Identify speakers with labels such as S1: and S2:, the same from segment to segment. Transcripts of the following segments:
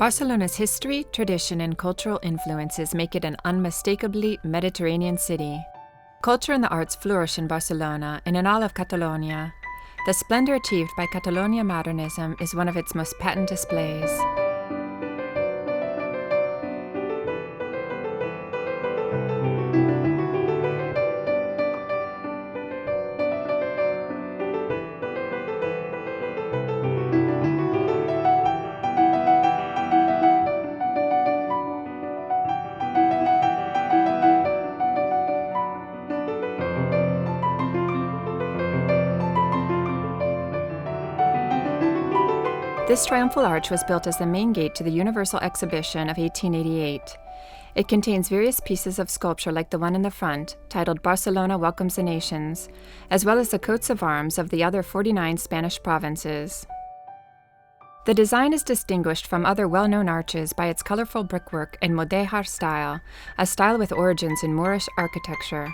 S1: Barcelona's history, tradition, and cultural influences make it an unmistakably Mediterranean city. Culture and the arts flourish in Barcelona and in all of Catalonia. The splendor achieved by Catalonia modernism is one of its most patent displays. This triumphal arch was built as the main gate to the Universal Exhibition of 1888. It contains various pieces of sculpture like the one in the front, titled Barcelona Welcomes the Nations, as well as the coats of arms of the other 49 Spanish provinces. The design is distinguished from other well-known arches by its colorful brickwork and mudéjar style, a style with origins in Moorish architecture.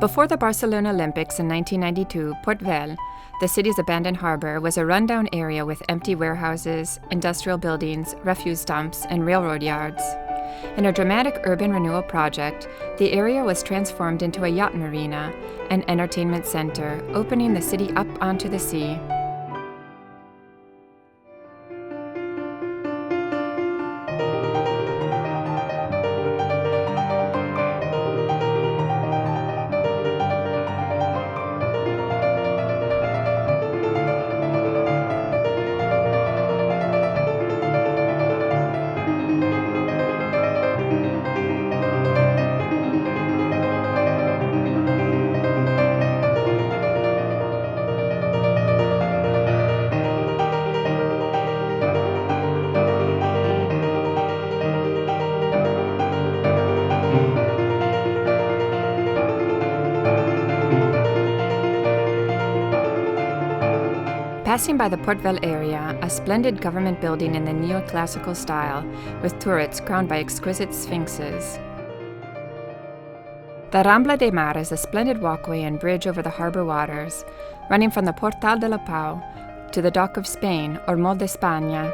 S1: Before the Barcelona Olympics in 1992, Güell, the city's abandoned harbor, was a rundown area with empty warehouses, industrial buildings, refuse dumps, and railroad yards. In a dramatic urban renewal project, the area was transformed into a yacht marina, an entertainment center, opening the city up onto the sea. Passing by the Güell area, a splendid government building in the neoclassical style, with turrets crowned by exquisite sphinxes. The Rambla de Mar is a splendid walkway and bridge over the harbor waters, running from the Portal de la Pau to the Dock of Spain, or Mall de España.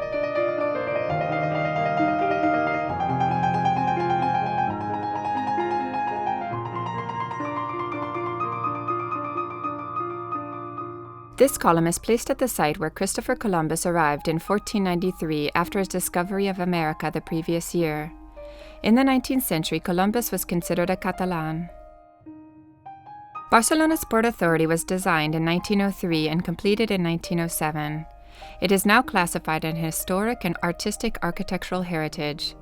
S1: This column is placed at the site where Christopher Columbus arrived in 1493 after his discovery of America the previous year. In the 19th century, Columbus was considered a Catalan. Barcelona's Port Authority was designed in 1903 and completed in 1907. It is now classified as an historic and artistic architectural heritage.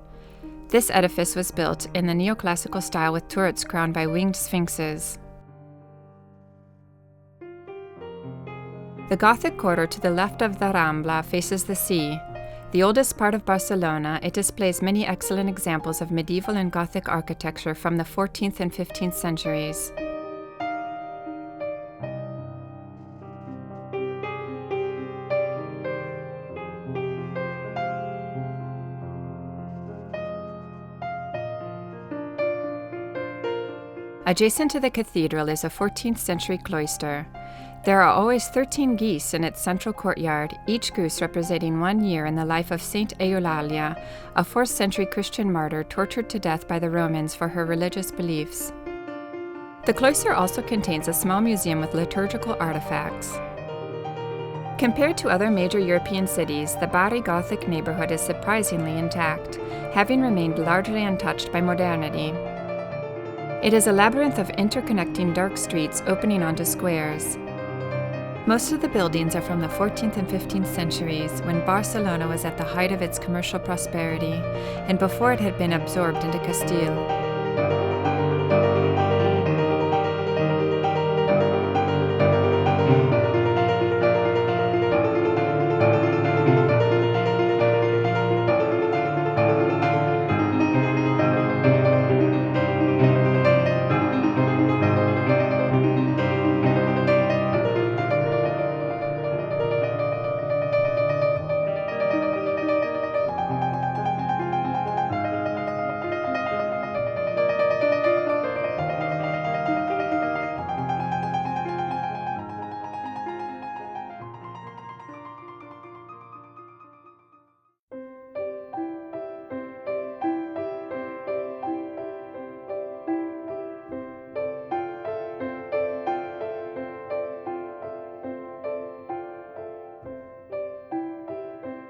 S1: This edifice was built in the neoclassical style with turrets crowned by winged sphinxes. The Gothic quarter to the left of the Rambla faces the sea. The oldest part of Barcelona, it displays many excellent examples of medieval and Gothic architecture from the 14th and 15th centuries. Adjacent to the cathedral is a 14th century cloister. There are always 13 geese in its central courtyard, each goose representing 1 year in the life of Saint Eulalia, a 4th century Christian martyr tortured to death by the Romans for her religious beliefs. The cloister also contains a small museum with liturgical artifacts. Compared to other major European cities, the Bari Gothic neighborhood is surprisingly intact, having remained largely untouched by modernity. It is a labyrinth of interconnecting dark streets opening onto squares. Most of the buildings are from the 14th and 15th centuries, when Barcelona was at the height of its commercial prosperity and before it had been absorbed into Castile.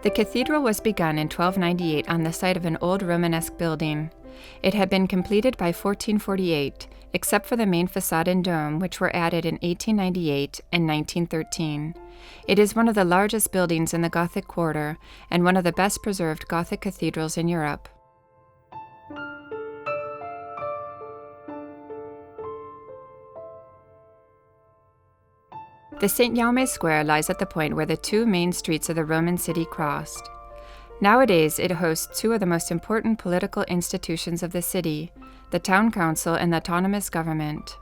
S1: The cathedral was begun in 1298 on the site of an old Romanesque building. It had been completed by 1448, except for the main facade and dome, which were added in 1898 and 1913. It is one of the largest buildings in the Gothic quarter and one of the best preserved Gothic cathedrals in Europe. The St. Jaume Square lies at the point where the two main streets of the Roman city crossed. Nowadays, it hosts two of the most important political institutions of the city, the town council and the autonomous government.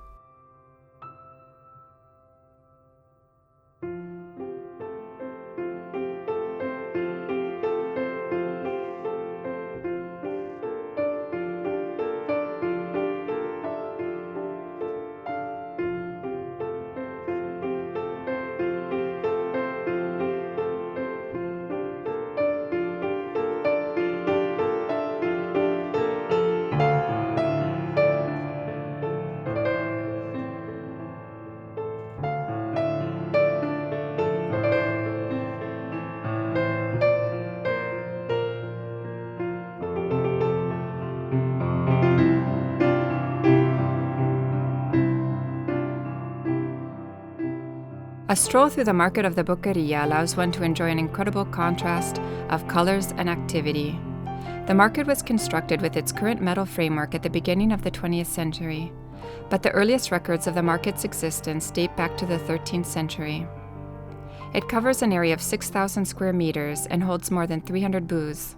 S1: A stroll through the market of the Boqueria allows one to enjoy an incredible contrast of colors and activity. The market was constructed with its current metal framework at the beginning of the 20th century, but the earliest records of the market's existence date back to the 13th century. It covers an area of 6,000 square meters and holds more than 300 booths.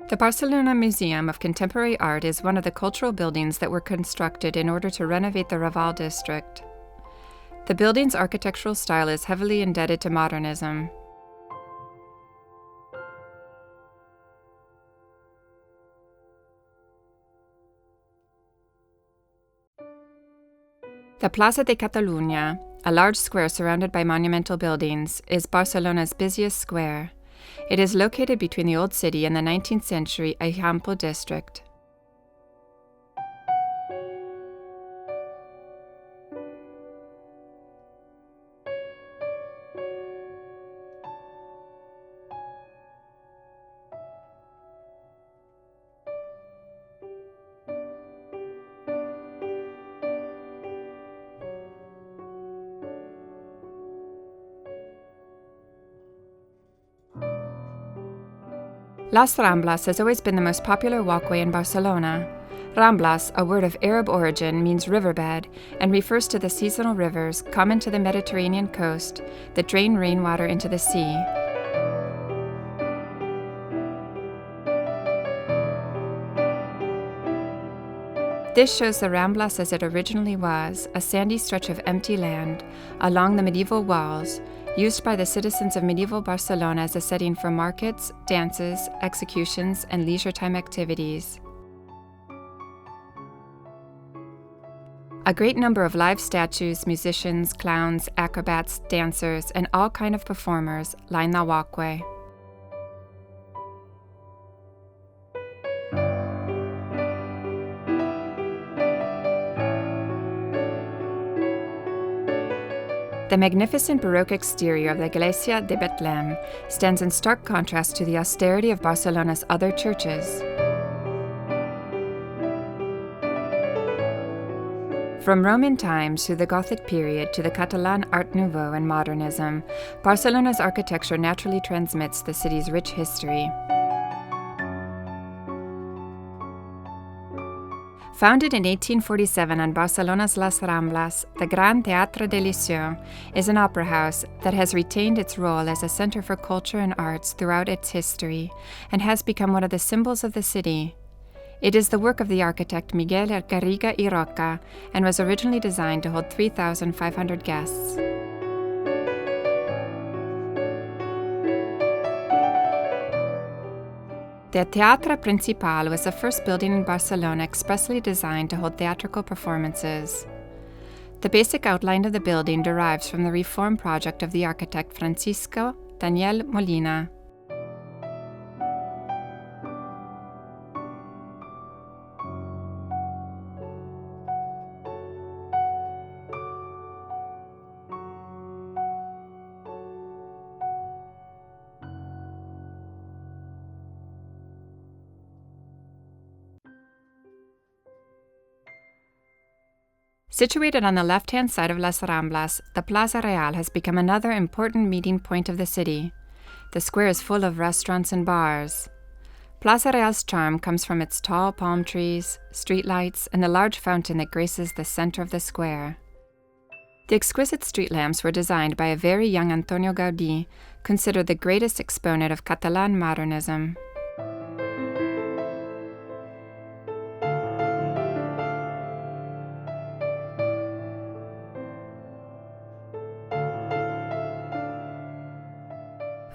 S1: The Barcelona Museum of Contemporary Art is one of the cultural buildings that were constructed in order to renovate the Raval district. The building's architectural style is heavily indebted to modernism. The Plaza de Catalunya, a large square surrounded by monumental buildings, is Barcelona's busiest square. It is located between the Old City and the 19th century Eixample district. Las Ramblas has always been the most popular walkway in Barcelona. Ramblas, a word of Arab origin, means riverbed and refers to the seasonal rivers common to the Mediterranean coast that drain rainwater into the sea. This shows the Ramblas as it originally was, a sandy stretch of empty land along the medieval walls, used by the citizens of medieval Barcelona as a setting for markets, dances, executions, and leisure time activities. A great number of live statues, musicians, clowns, acrobats, dancers, and all kinds of performers line the walkway. The magnificent Baroque exterior of the Iglesia de Betlem stands in stark contrast to the austerity of Barcelona's other churches. From Roman times through the Gothic period to the Catalan Art Nouveau and modernism, Barcelona's architecture naturally transmits the city's rich history. Founded in 1847 on Barcelona's Las Ramblas, the Gran Teatre del Liceu is an opera house that has retained its role as a center for culture and arts throughout its history and has become one of the symbols of the city. It is the work of the architect Miguel Garriga y Roca and was originally designed to hold 3,500 guests. The Teatre Principal was the first building in Barcelona expressly designed to hold theatrical performances. The basic outline of the building derives from the reform project of the architect Francisco Daniel Molina. Situated on the left-hand side of Las Ramblas, the Plaza Real has become another important meeting point of the city. The square is full of restaurants and bars. Plaza Real's charm comes from its tall palm trees, streetlights, and the large fountain that graces the center of the square. The exquisite street lamps were designed by a very young Antonio Gaudi, considered the greatest exponent of Catalan modernism.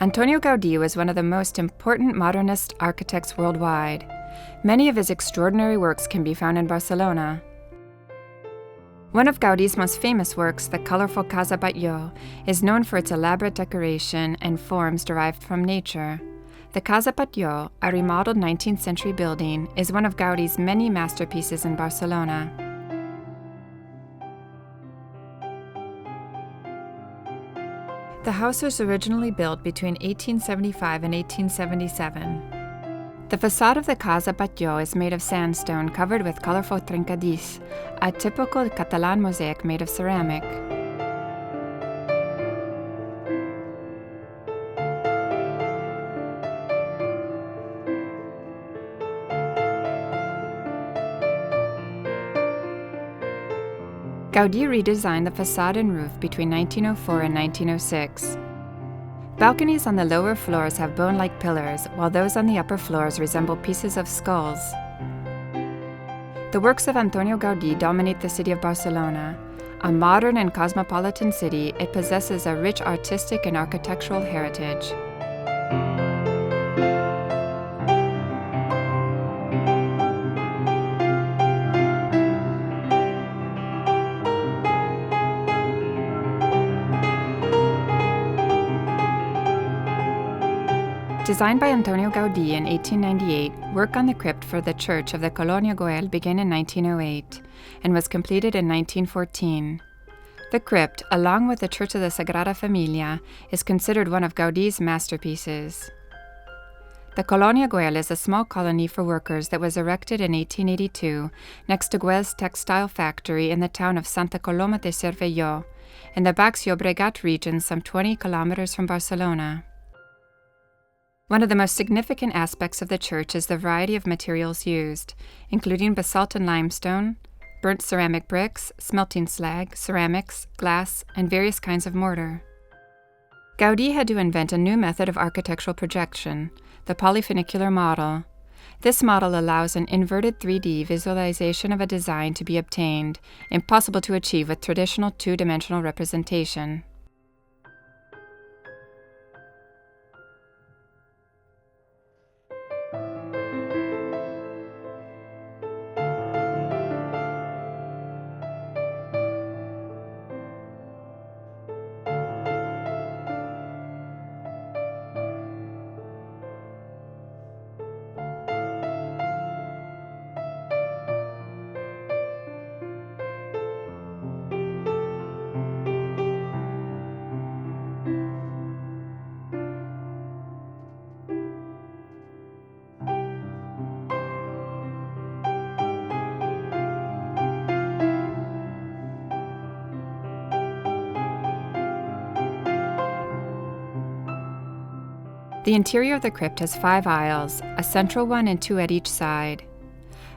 S1: Antonio Gaudi was one of the most important modernist architects worldwide. Many of his extraordinary works can be found in Barcelona. One of Gaudi's most famous works, the colorful Casa Batlló, is known for its elaborate decoration and forms derived from nature. The Casa Batlló, a remodeled 19th century building, is one of Gaudi's many masterpieces in Barcelona. The house was originally built between 1875 and 1877. The facade of the Casa Batlló is made of sandstone covered with colorful trencadís, a typical Catalan mosaic made of ceramic. Gaudi redesigned the facade and roof between 1904 and 1906. Balconies on the lower floors have bone-like pillars, while those on the upper floors resemble pieces of skulls. The works of Antonio Gaudi dominate the city of Barcelona. A modern and cosmopolitan city, it possesses a rich artistic and architectural heritage. Designed by Antonio Gaudi in 1898, work on the crypt for the church of the Colonia Güell began in 1908 and was completed in 1914. The crypt, along with the church of the Sagrada Familia, is considered one of Gaudi's masterpieces. The Colonia Güell is a small colony for workers that was erected in 1882 next to Güell's textile factory in the town of Santa Coloma de Cervelló, in the Baix Llobregat region some 20 kilometers from Barcelona. One of the most significant aspects of the church is the variety of materials used, including basalt and limestone, burnt ceramic bricks, smelting slag, ceramics, glass, and various kinds of mortar. Gaudi had to invent a new method of architectural projection, the polyfunicular model. This model allows an inverted 3D visualization of a design to be obtained, impossible to achieve with traditional two-dimensional representation. The interior of the crypt has 5 aisles, a central one and 2 at each side.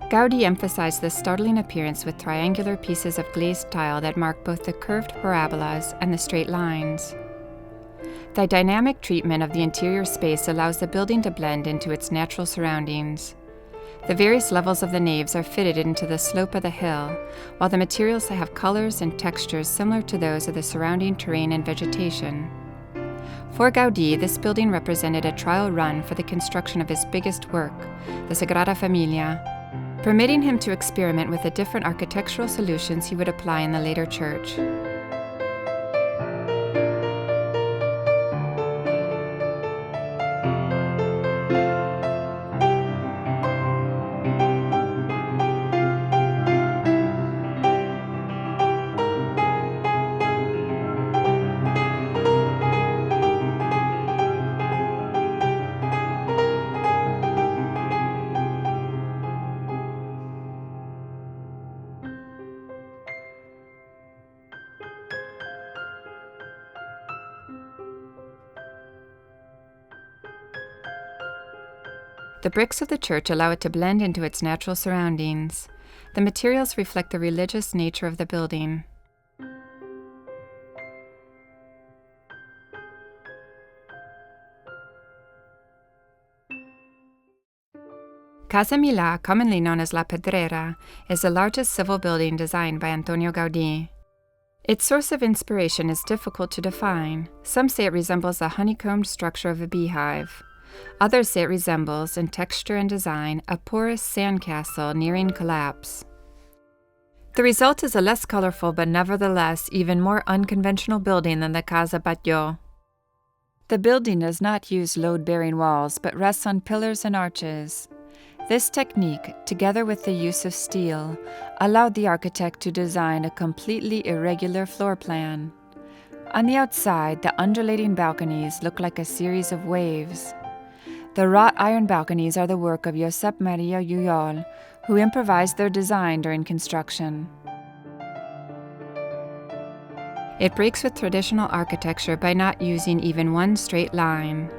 S1: Gaudi emphasized this startling appearance with triangular pieces of glazed tile that mark both the curved parabolas and the straight lines. The dynamic treatment of the interior space allows the building to blend into its natural surroundings. The various levels of the naves are fitted into the slope of the hill, while the materials have colors and textures similar to those of the surrounding terrain and vegetation. For Gaudí, this building represented a trial run for the construction of his biggest work, the Sagrada Familia, permitting him to experiment with the different architectural solutions he would apply in the later church. The bricks of the church allow it to blend into its natural surroundings. The materials reflect the religious nature of the building. Casa Milà, commonly known as La Pedrera, is the largest civil building designed by Antonio Gaudí. Its source of inspiration is difficult to define. Some say it resembles the honeycombed structure of a beehive. Others say it resembles, in texture and design, a porous sandcastle nearing collapse. The result is a less colorful but nevertheless even more unconventional building than the Casa Batlló. The building does not use load-bearing walls but rests on pillars and arches. This technique, together with the use of steel, allowed the architect to design a completely irregular floor plan. On the outside, the undulating balconies look like a series of waves. The wrought iron balconies are the work of Josep Maria Güell, who improvised their design during construction. It breaks with traditional architecture by not using even one straight line.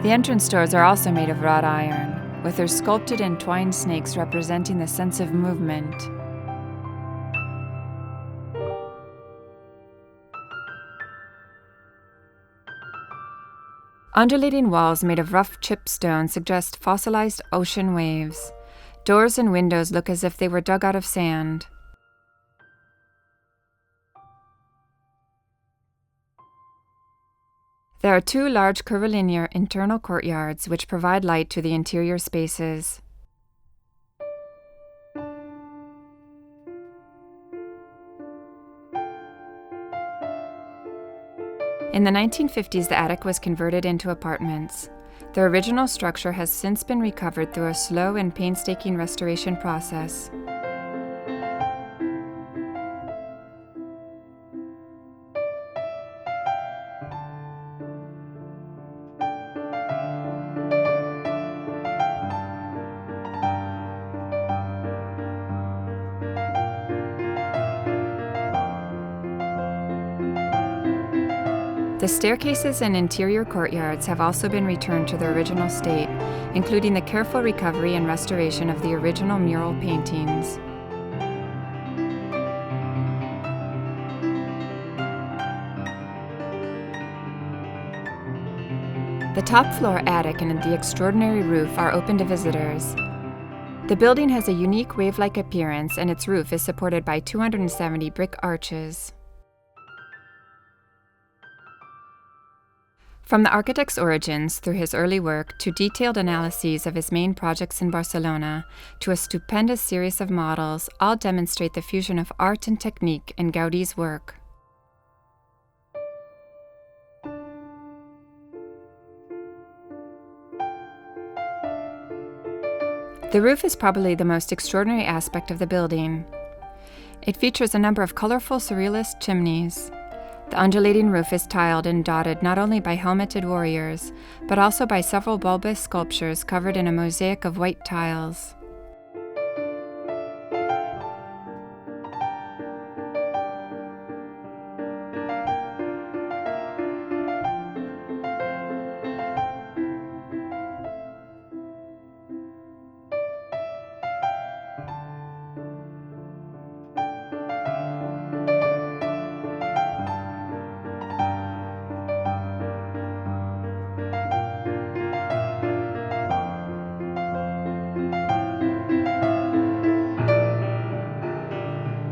S1: The entrance doors are also made of wrought iron, with their sculpted and twined snakes representing the sense of movement. Undulating walls made of rough chipped stone suggest fossilized ocean waves. Doors and windows look as if they were dug out of sand. There are 2 large curvilinear internal courtyards which provide light to the interior spaces. In the 1950s, the attic was converted into apartments. The original structure has since been recovered through a slow and painstaking restoration process. The staircases and interior courtyards have also been returned to their original state, including the careful recovery and restoration of the original mural paintings. The top floor attic and the extraordinary roof are open to visitors. The building has a unique wave-like appearance, and its roof is supported by 270 brick arches. From the architect's origins, through his early work, to detailed analyses of his main projects in Barcelona, to a stupendous series of models, all demonstrate the fusion of art and technique in Gaudí's work. The roof is probably the most extraordinary aspect of the building. It features a number of colorful surrealist chimneys. The undulating roof is tiled and dotted not only by helmeted warriors, but also by several bulbous sculptures covered in a mosaic of white tiles.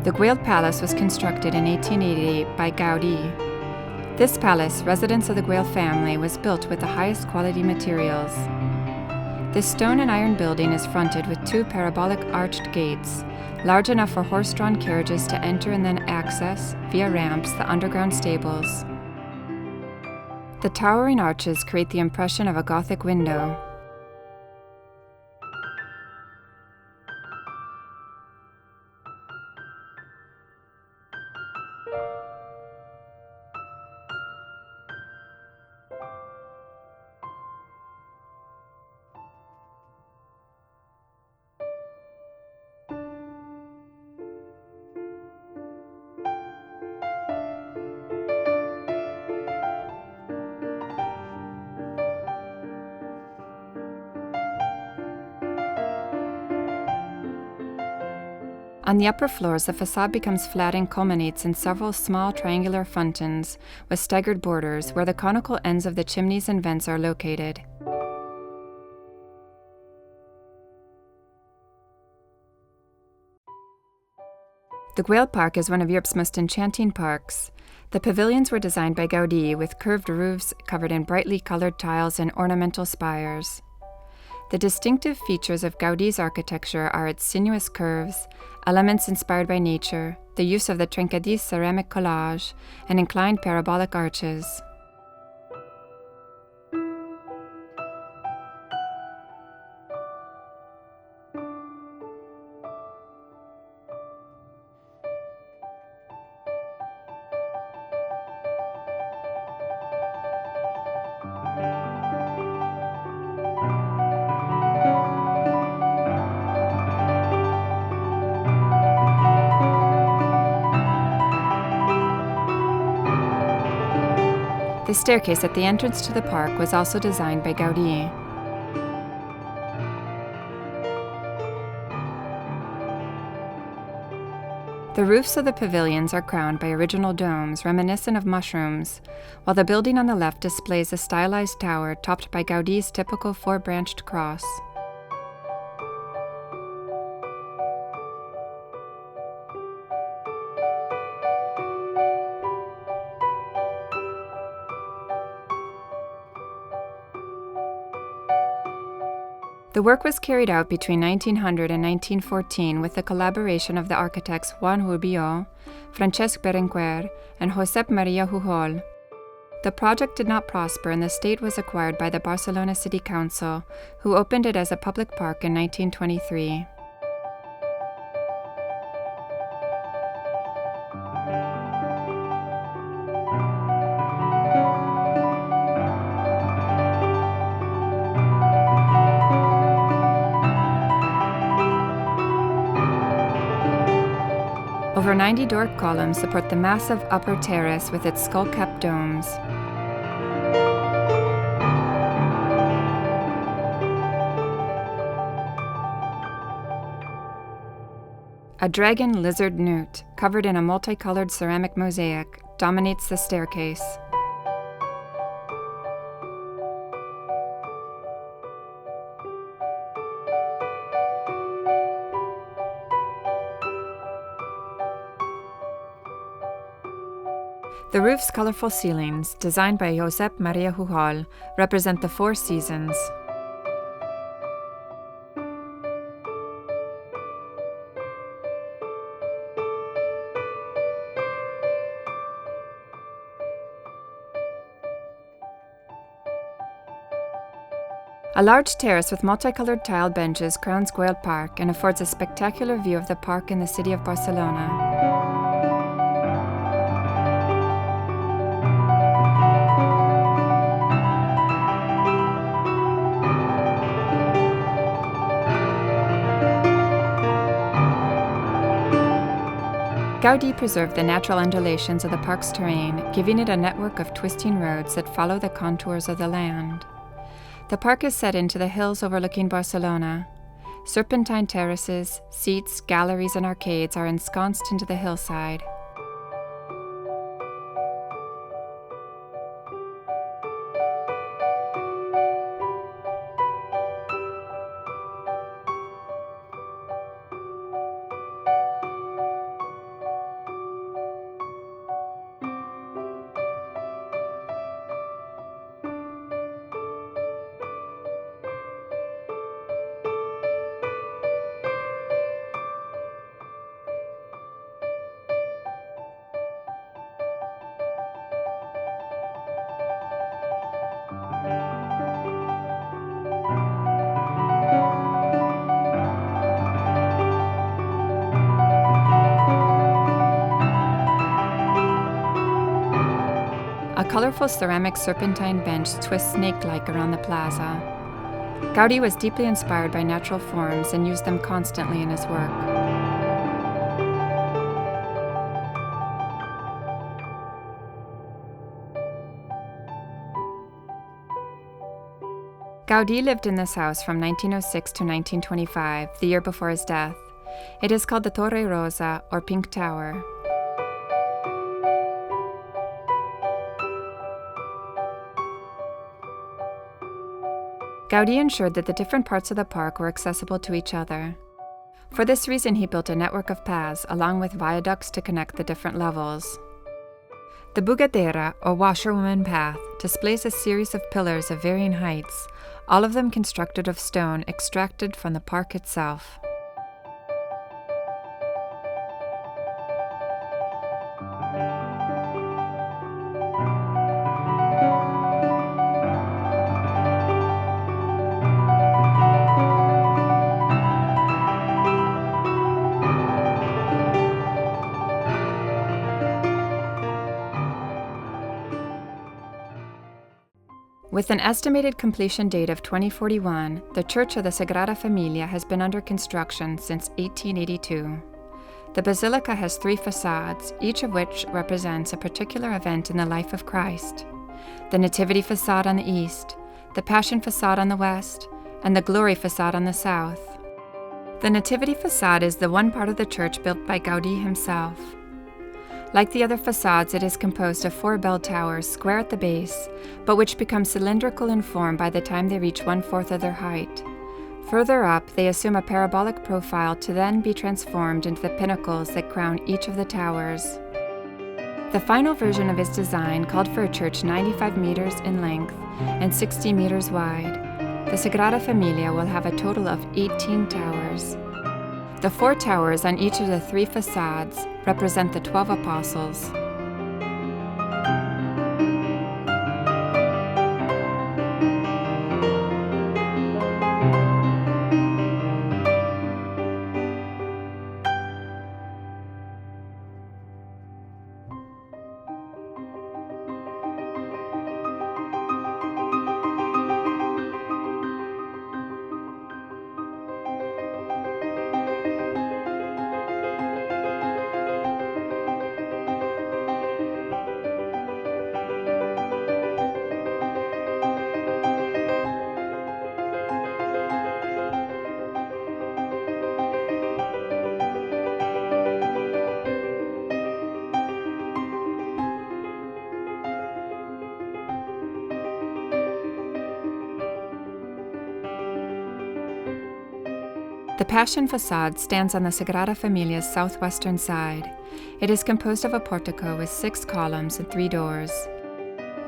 S1: The Güell Palace was constructed in 1888 by Gaudi. This palace, residence of the Güell family, was built with the highest quality materials. This stone and iron building is fronted with 2 parabolic arched gates, large enough for horse-drawn carriages to enter and then access, via ramps, the underground stables. The towering arches create the impression of a Gothic window. On the upper floors, the facade becomes flat and culminates in several small triangular fountains with staggered borders where the conical ends of the chimneys and vents are located. The Güell Park is one of Europe's most enchanting parks. The pavilions were designed by Gaudi with curved roofs covered in brightly colored tiles and ornamental spires. The distinctive features of Gaudi's architecture are its sinuous curves, elements inspired by nature, the use of the trencadís ceramic collage, and inclined parabolic arches. The staircase at the entrance to the park was also designed by Gaudi. The roofs of the pavilions are crowned by original domes reminiscent of mushrooms, while the building on the left displays a stylized tower topped by Gaudi's typical 4-branched cross. The work was carried out between 1900 and 1914 with the collaboration of the architects Juan Rubió, Francesc Berenguer, and Josep Maria Jujol. The project did not prosper and the estate was acquired by the Barcelona City Council, who opened it as a public park in 1923. Over 90 Doric columns support the massive upper terrace with its skull-capped domes. A dragon lizard newt, covered in a multicolored ceramic mosaic, dominates the staircase. The roof's colorful ceilings, designed by Josep Maria Jujol, represent the 4 seasons. A large terrace with multicolored tiled benches crowns Güell Park and affords a spectacular view of the park and the city of Barcelona. Gaudi preserved the natural undulations of the park's terrain, giving it a network of twisting roads that follow the contours of the land. The park is set into the hills overlooking Barcelona. Serpentine terraces, seats, galleries, and arcades are ensconced into the hillside. A colorful ceramic serpentine bench twists snake-like around the plaza. Gaudi was deeply inspired by natural forms and used them constantly in his work. Gaudi lived in this house from 1906 to 1925, the year before his death. It is called the Torre Rosa, or Pink Tower. Gaudi ensured that the different parts of the park were accessible to each other. For this reason, he built a network of paths along with viaducts to connect the different levels. The Bugadera, or washerwoman path, displays a series of pillars of varying heights, all of them constructed of stone extracted from the park itself. With an estimated completion date of 2041, the Church of the Sagrada Familia has been under construction since 1882. The basilica has 3 facades, each of which represents a particular event in the life of Christ: the Nativity facade on the east, the Passion facade on the west, and the Glory facade on the south. The Nativity facade is the one part of the church built by Gaudi himself. Like the other facades, it is composed of 4 bell towers, square at the base, but which become cylindrical in form by the time they reach 1/4 of their height. Further up, they assume a parabolic profile to then be transformed into the pinnacles that crown each of the towers. The final version of his design called for a church 95 meters in length and 60 meters wide. The Sagrada Familia will have a total of 18 towers. The 4 towers on each of the 3 facades represent the 12 apostles. The Passion facade stands on the Sagrada Familia's southwestern side. It is composed of a portico with 6 columns and 3 doors.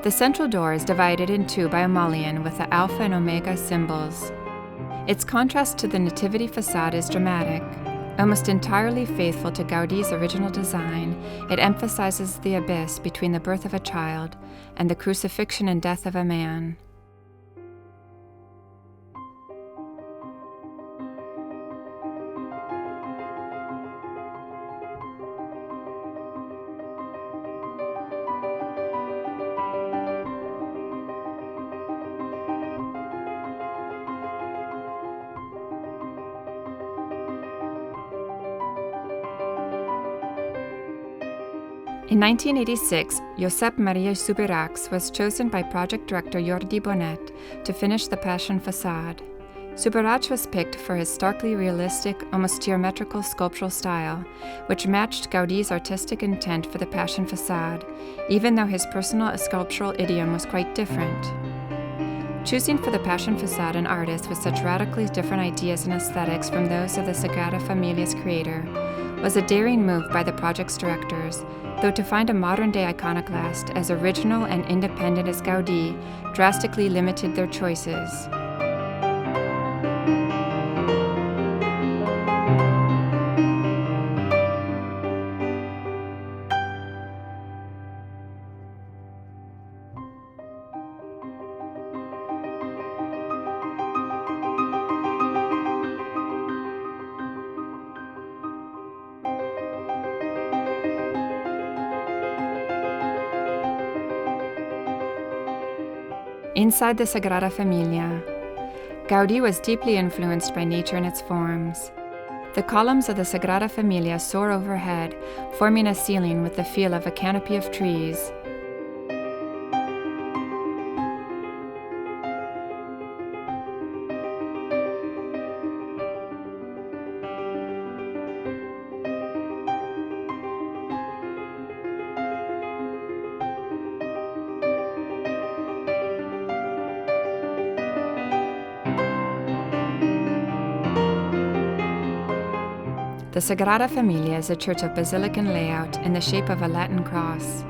S1: The central door is divided in 2 by a mullion with the Alpha and Omega symbols. Its contrast to the Nativity facade is dramatic. Almost entirely faithful to Gaudi's original design, it emphasizes the abyss between the birth of a child and the crucifixion and death of a man. In 1986, Josep Maria Subirachs was chosen by project director Jordi Bonet to finish the Passion facade. Subirachs was picked for his starkly realistic, almost geometrical sculptural style, which matched Gaudi's artistic intent for the Passion facade, even though his personal sculptural idiom was quite different. Choosing for the Passion facade an artist with such radically different ideas and aesthetics from those of the Sagrada Familia's creator was a daring move by the project's directors, though to find a modern-day iconoclast as original and independent as Gaudi drastically limited their choices. Inside the Sagrada Familia, Gaudi was deeply influenced by nature and its forms. The columns of the Sagrada Familia soar overhead, forming a ceiling with the feel of a canopy of trees. The Sagrada Familia is a church of basilican layout in the shape of a Latin cross.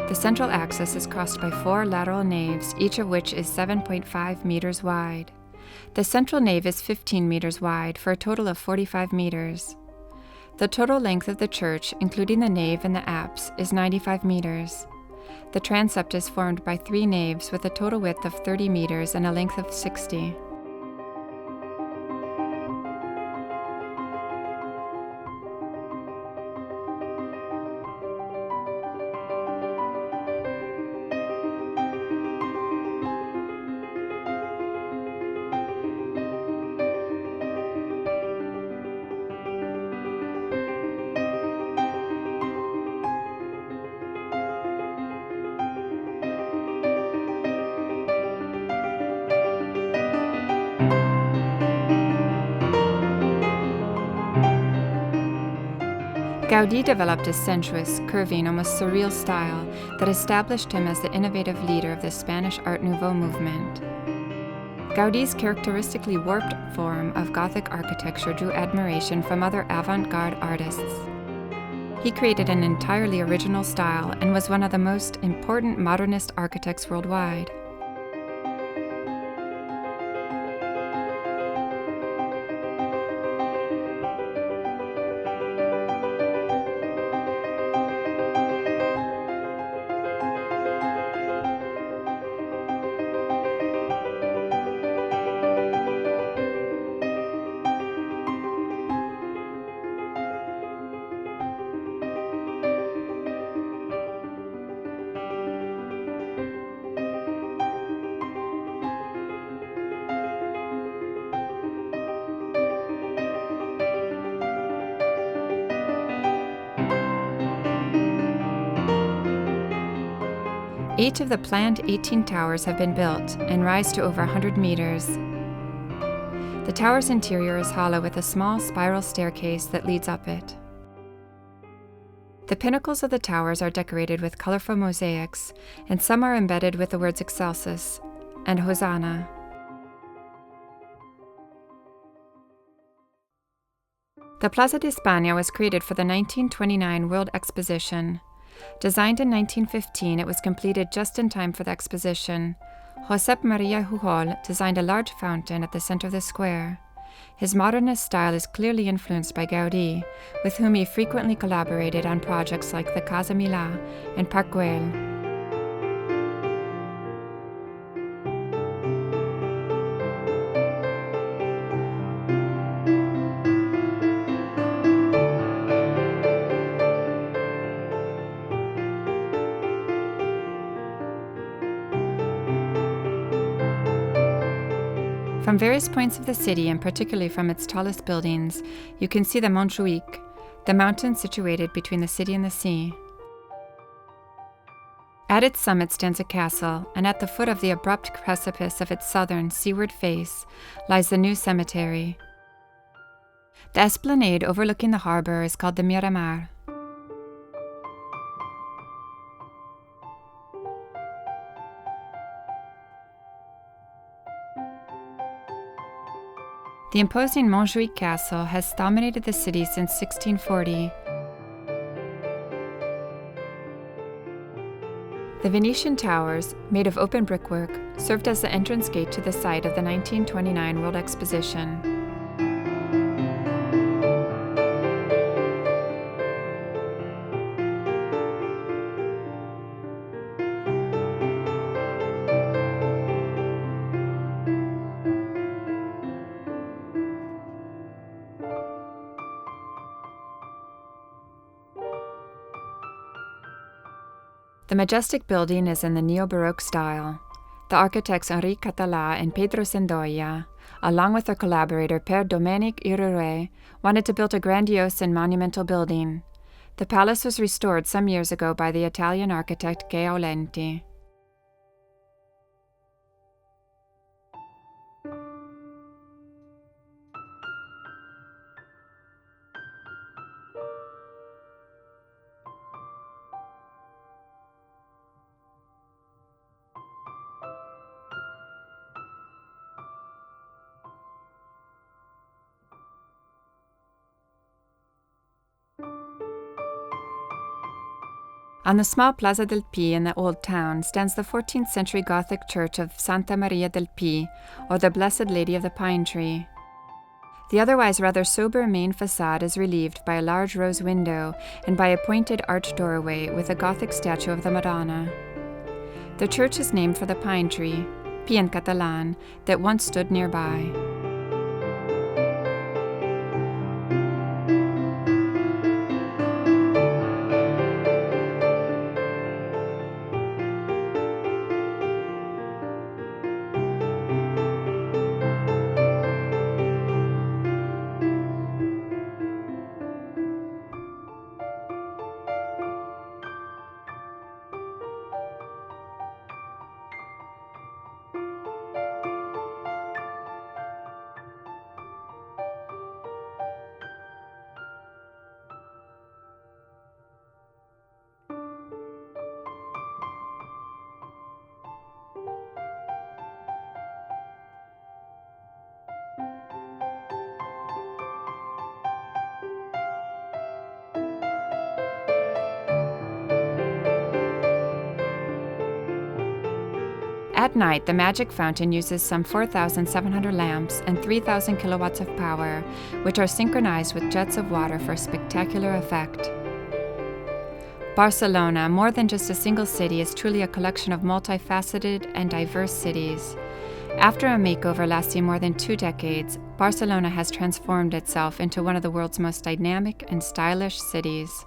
S1: The central axis is crossed by 4 lateral naves, each of which is 7.5 meters wide. The central nave is 15 meters wide, for a total of 45 meters. The total length of the church, including the nave and the apse, is 95 meters. The transept is formed by 3 naves with a total width of 30 meters and a length of 60. Gaudi developed a sensuous, curving, almost surreal style that established him as the innovative leader of the Spanish Art Nouveau movement. Gaudi's characteristically warped form of Gothic architecture drew admiration from other avant-garde artists. He created an entirely original style and was one of the most important modernist architects worldwide. Eight of the planned 18 towers have been built and rise to over 100 meters. The tower's interior is hollow with a small spiral staircase that leads up it. The pinnacles of the towers are decorated with colorful mosaics, and some are embedded with the words Excelsis and Hosanna. The Plaza de España was created for the 1929 World Exposition. Designed in 1915, it was completed just in time for the exposition. Josep Maria Güell designed a large fountain at the center of the square. His modernist style is clearly influenced by Gaudi, with whom he frequently collaborated on projects like the Casa Milà and Park Güell. From various points of the city, and particularly from its tallest buildings, you can see the Montjuïc, the mountain situated between the city and the sea. At its summit stands a castle, and at the foot of the abrupt precipice of its southern, seaward face lies the new cemetery. The esplanade overlooking the harbor is called the Miramar. The imposing Montjuïc castle has dominated the city since 1640. The Venetian towers, made of open brickwork, served as the entrance gate to the site of the 1929 World Exposition. The majestic building is in the neo-Baroque style. The architects Henri Català and Pedro Sendoya, along with their collaborator Per Domenic Irure, wanted to build a grandiose and monumental building. The palace was restored some years ago by the Italian architect Güell. On the small Plaza del Pi in the Old Town stands the 14th century Gothic church of Santa Maria del Pi, or the Blessed Lady of the Pine Tree. The otherwise rather sober main facade is relieved by a large rose window and by a pointed arched doorway with a Gothic statue of the Madonna. The church is named for the pine tree, Pi in Catalan, that once stood nearby. At night, the magic fountain uses some 4,700 lamps and 3,000 kilowatts of power, which are synchronized with jets of water for spectacular effect. Barcelona, more than just a single city, is truly a collection of multifaceted and diverse cities. After a makeover lasting more than 2 decades, Barcelona has transformed itself into one of the world's most dynamic and stylish cities.